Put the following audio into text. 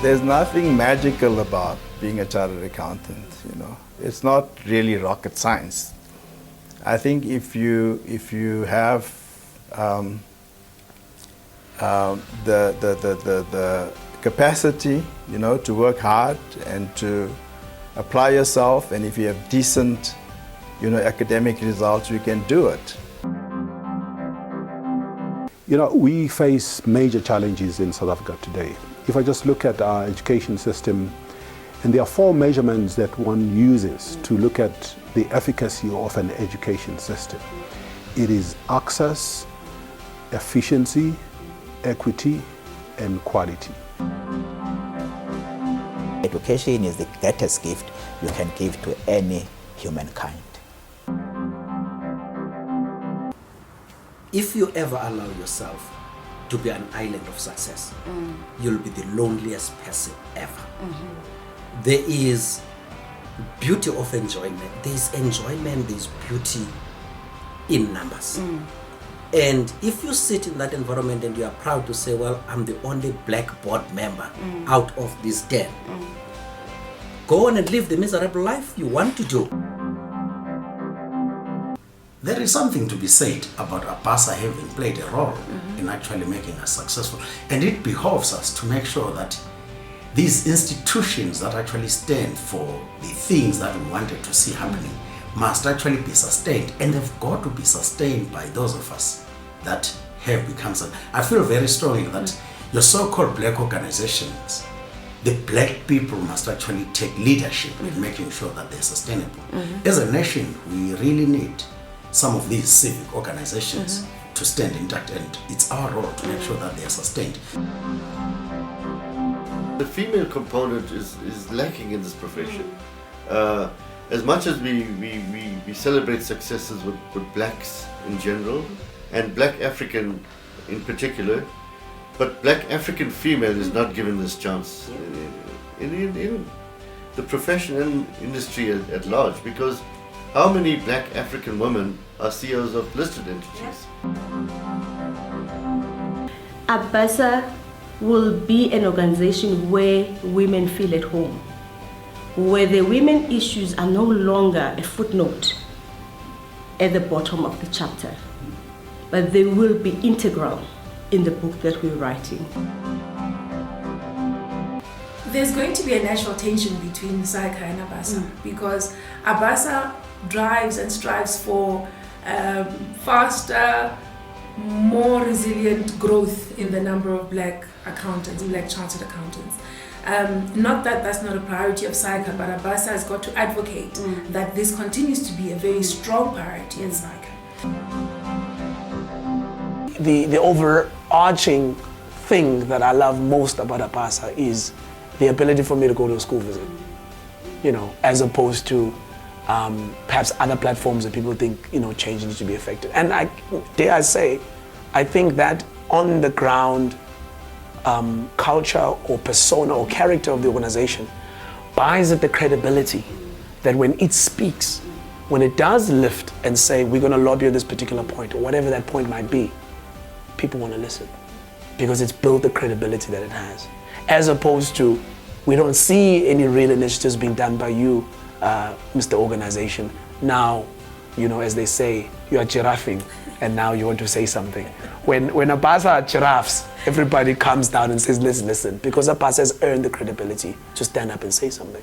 there's nothing magical about being a chartered accountant, It's not really rocket science. I think if you have the capacity, to work hard and to apply yourself, and if you have decent, academic results, you can do it. We face major challenges in South Africa today. If I just look at our education system, and there are 4 measurements that one uses to look at the efficacy of an education system. It is access, efficiency, equity, and quality. Education is the greatest gift you can give to any humankind. If you ever allow yourself to be an island of success, you'll be the loneliest person ever. There is beauty of enjoyment. There's enjoyment, there's beauty in numbers. And if you sit in that environment and you are proud to say, well, I'm the only black board member out of this 10, go on and live the miserable life you want to do. There is something to be said about Abasa having played a role in actually making us successful. And it behoves us to make sure that these institutions that actually stand for the things that we wanted to see happening must actually be sustained, and they've got to be sustained by those of us that have become. I feel very strongly that your so-called black organizations, the black people must actually take leadership in making sure that they're sustainable. As a nation, we really need some of these civic organizations to stand intact, and it's our role to make sure that they are sustained. The female component is lacking in this profession. As much as we celebrate successes with blacks in general, and black African in particular, but black African female is not given this chance in the profession and industry at large, because how many black African women are CEOs of listed entities? Abasa will be an organization where women feel at home, where the women issues are no longer a footnote at the bottom of the chapter, but they will be integral in the book that we're writing. There's going to be a natural tension between SAICA and Abasa because Abasa drives and strives for faster, more resilient growth in the number of black accountants, black chartered accountants. Not that that's not a priority of SAICA, but Abasa has got to advocate that this continues to be a very strong priority in SAICA. The overarching thing that I love most about Abasa is the ability for me to go to a school visit, as opposed to perhaps other platforms that people think, change needs to be effective. And I think that on the ground culture or persona or character of the organization buys it the credibility that when it speaks, when it does lift and say, we're going to lobby on this particular point, or whatever that point might be, people want to listen because it's built the credibility that it has. As opposed to, we don't see any real initiatives being done by you, Mr. Organization. Now, as they say, you are giraffing and now you want to say something. When Abasa giraffes, everybody comes down and says, listen, because Abasa has earned the credibility to stand up and say something.